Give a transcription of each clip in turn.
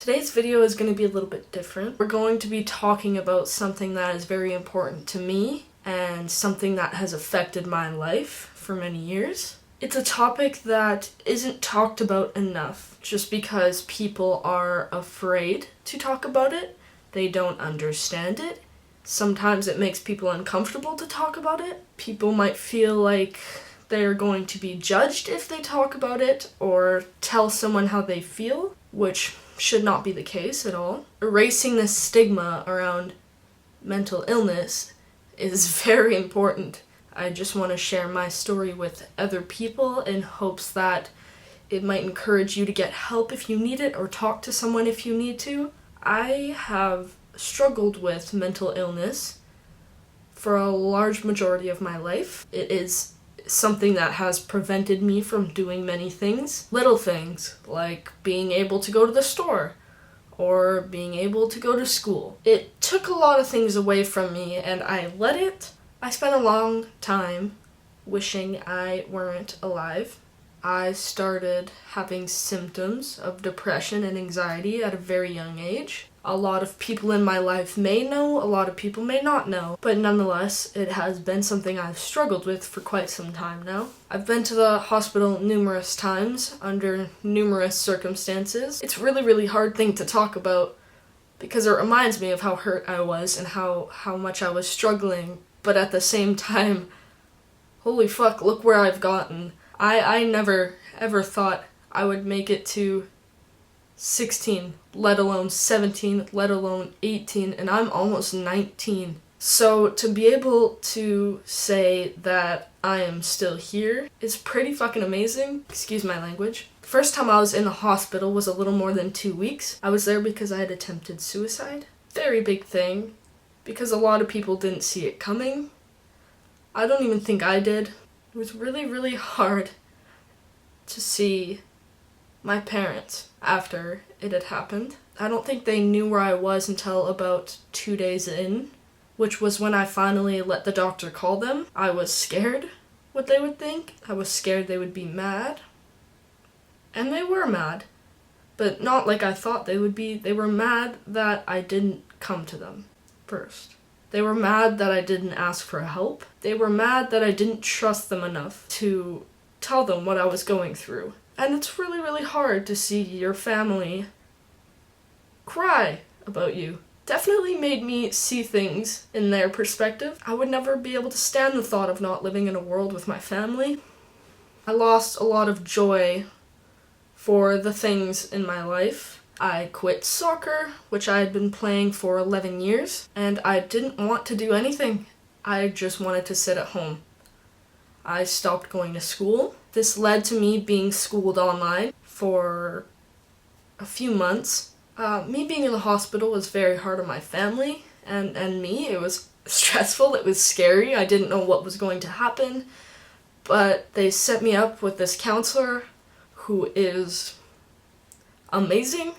Today's video is going to be a little bit different. We're going to be talking about something that is very important to me and something that has affected my life for many years. It's a topic that isn't talked about enough just because people are afraid to talk about it. They don't understand it. Sometimes it makes people uncomfortable to talk about it. People might feel like they're going to be judged if they talk about it or tell someone how they feel, which should not be the case at all. Erasing the stigma around mental illness is very important. I just want to share my story with other people in hopes that it might encourage you to get help if you need it or talk to someone if you need to. I have struggled with mental illness for a large majority of my life. It is something that has prevented me from doing many things. Little things, like being able to go to the store or being able to go to school. It took a lot of things away from me and I let it. I spent a long time wishing I weren't alive. I started having symptoms of depression and anxiety at a very young age. A lot of people in my life may know, a lot of people may not know, but nonetheless, it has been something I've struggled with for quite some time now. I've been to the hospital numerous times under numerous circumstances. It's a really hard thing to talk about because it reminds me of how hurt I was and how much I was struggling, but at the same time, holy fuck, look where I've gotten. I never ever thought I would make it to 16, let alone 17, let alone 18, and I'm almost 19. So to be able to say that I am still here is pretty fucking amazing. Excuse my language. The first time I was in the hospital was a little more than 2 weeks. I was there because I had attempted suicide. Very big thing, because a lot of people didn't see it coming. I don't even think I did. It was really hard to see my parents after it had happened. I don't think they knew where I was until about 2 days in, which was when I finally let the doctor call them. I was scared what they would think. I was scared they would be mad. And they were mad, but not like I thought they would be. They were mad that I didn't come to them first. They were mad that I didn't ask for help. They were mad that I didn't trust them enough to tell them what I was going through. And it's really hard to see your family cry about you. Definitely made me see things in their perspective. I would never be able to stand the thought of not living in a world with my family. I lost a lot of joy for the things in my life. I quit soccer, which I had been playing for 11 years, and I didn't want to do anything. I just wanted to sit at home. I stopped going to school. This led to me being schooled online for a few months. Me being in the hospital was very hard on my family and me. It was stressful, it was scary. I didn't know what was going to happen, but they set me up with this counselor who is amazing.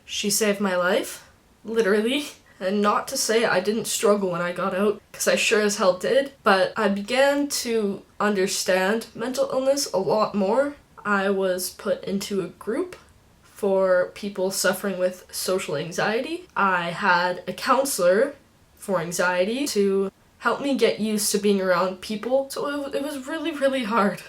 She saved my life, literally. And not to say I didn't struggle when I got out, because I sure as hell did, but I began to understand mental illness a lot more. I was put into a group for people suffering with social anxiety. I had a counselor for anxiety to help me get used to being around people, so it was really hard.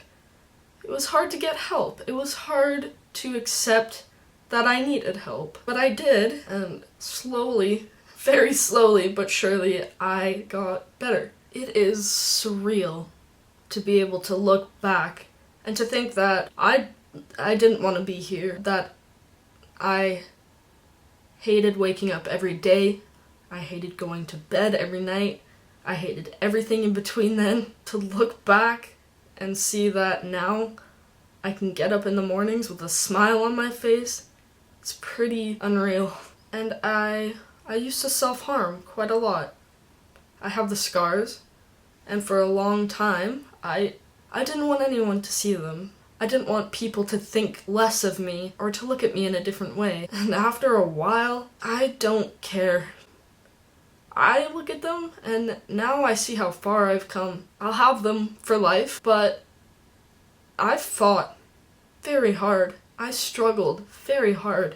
It was hard to get help. It was hard to accept that I needed help, but I did, and slowly, very slowly but surely, I got better. It is surreal to be able to look back and to think that I didn't want to be here, that I hated waking up every day, I hated going to bed every night, I hated everything in between then. To look back and see that now I can get up in the mornings with a smile on my face, it's pretty unreal. And I used to self-harm quite a lot. I have the scars, and for a long time, I didn't want anyone to see them. I didn't want people to think less of me or to look at me in a different way. And after a while, I don't care. I look at them, and now I see how far I've come. I'll have them for life, but I've fought very hard. I struggled very hard.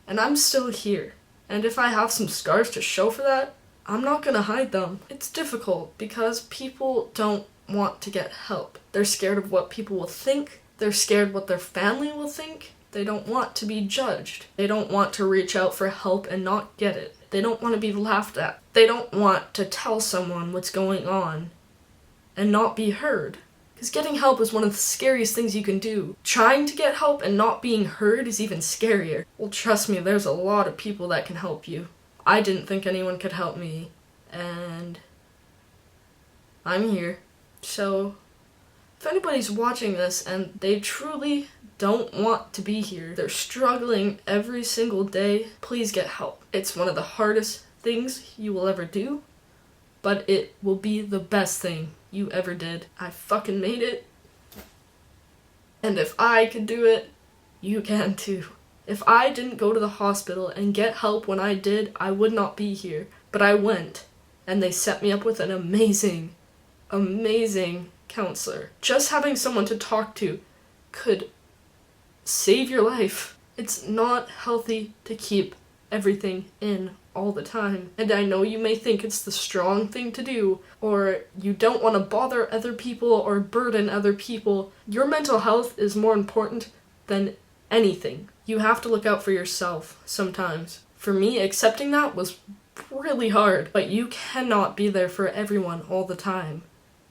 And I'm still here. And if I have some scars to show for that, I'm not gonna hide them. It's difficult because people don't want to get help. They're scared of what people will think. They're scared what their family will think. They don't want to be judged. They don't want to reach out for help and not get it. They don't want to be laughed at. They don't want to tell someone what's going on and not be heard. Because getting help is one of the scariest things you can do. Trying to get help and not being heard is even scarier. Well, trust me, there's a lot of people that can help you. I didn't think anyone could help me, and I'm here. So, if anybody's watching this and they truly don't want to be here, they're struggling every single day, please get help. It's one of the hardest things you will ever do, but it will be the best thing you ever did. I fucking made it. And if I could do it, you can too. If I didn't go to the hospital and get help when I did, I would not be here. But I went, and they set me up with an amazing, amazing counselor. Just having someone to talk to could save your life. It's not healthy to keep everything in all the time. And I know you may think it's the strong thing to do, or you don't want to bother other people or burden other people. Your mental health is more important than anything. You have to look out for yourself sometimes. For me, accepting that was really hard, but you cannot be there for everyone all the time.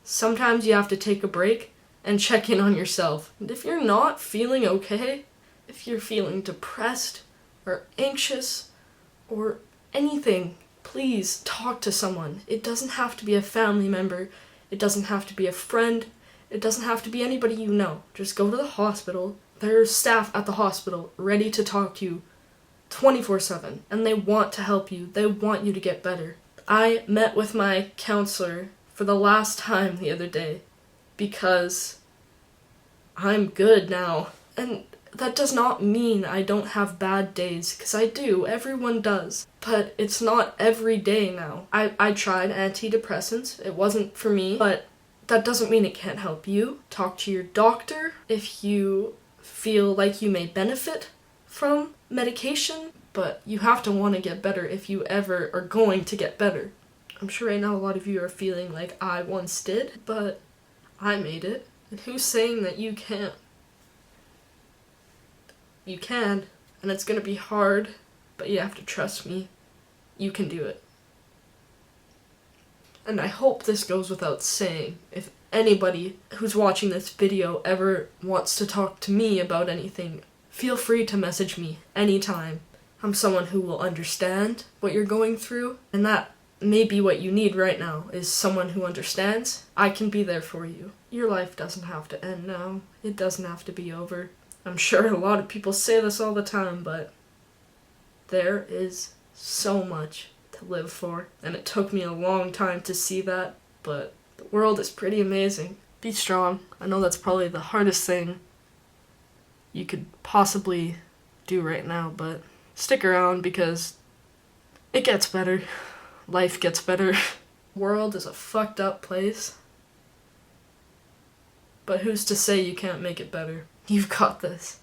Sometimes you have to take a break and check in on yourself. And if you're not feeling okay, if you're feeling depressed or anxious or anything, please talk to someone. It doesn't have to be a family member. It doesn't have to be a friend. It doesn't have to be anybody you know. Just go to the hospital. There's staff at the hospital ready to talk to you 24/7, and they want to help you. They want you to get better. I met with my counselor for the last time the other day because I'm good now. And that does not mean I don't have bad days, because I do. Everyone does. But it's not every day now. I tried antidepressants. It wasn't for me, but that doesn't mean it can't help you. Talk to your doctor if you feel like you may benefit from medication, but you have to want to get better if you ever are going to get better. I'm sure right now a lot of you are feeling like I once did, but I made it. And who's saying that you can't? You can, and it's gonna be hard, but you have to trust me. You can do it. And I hope this goes without saying, if anybody who's watching this video ever wants to talk to me about anything, feel free to message me anytime. I'm someone who will understand what you're going through, and that may be what you need right now, is someone who understands. I can be there for you. Your life doesn't have to end now. It doesn't have to be over. I'm sure a lot of people say this all the time, but there is so much to live for. And it took me a long time to see that, but the world is pretty amazing. Be strong. I know that's probably the hardest thing you could possibly do right now, but stick around because it gets better. Life gets better. The world is a fucked up place. But who's to say you can't make it better? You've got this.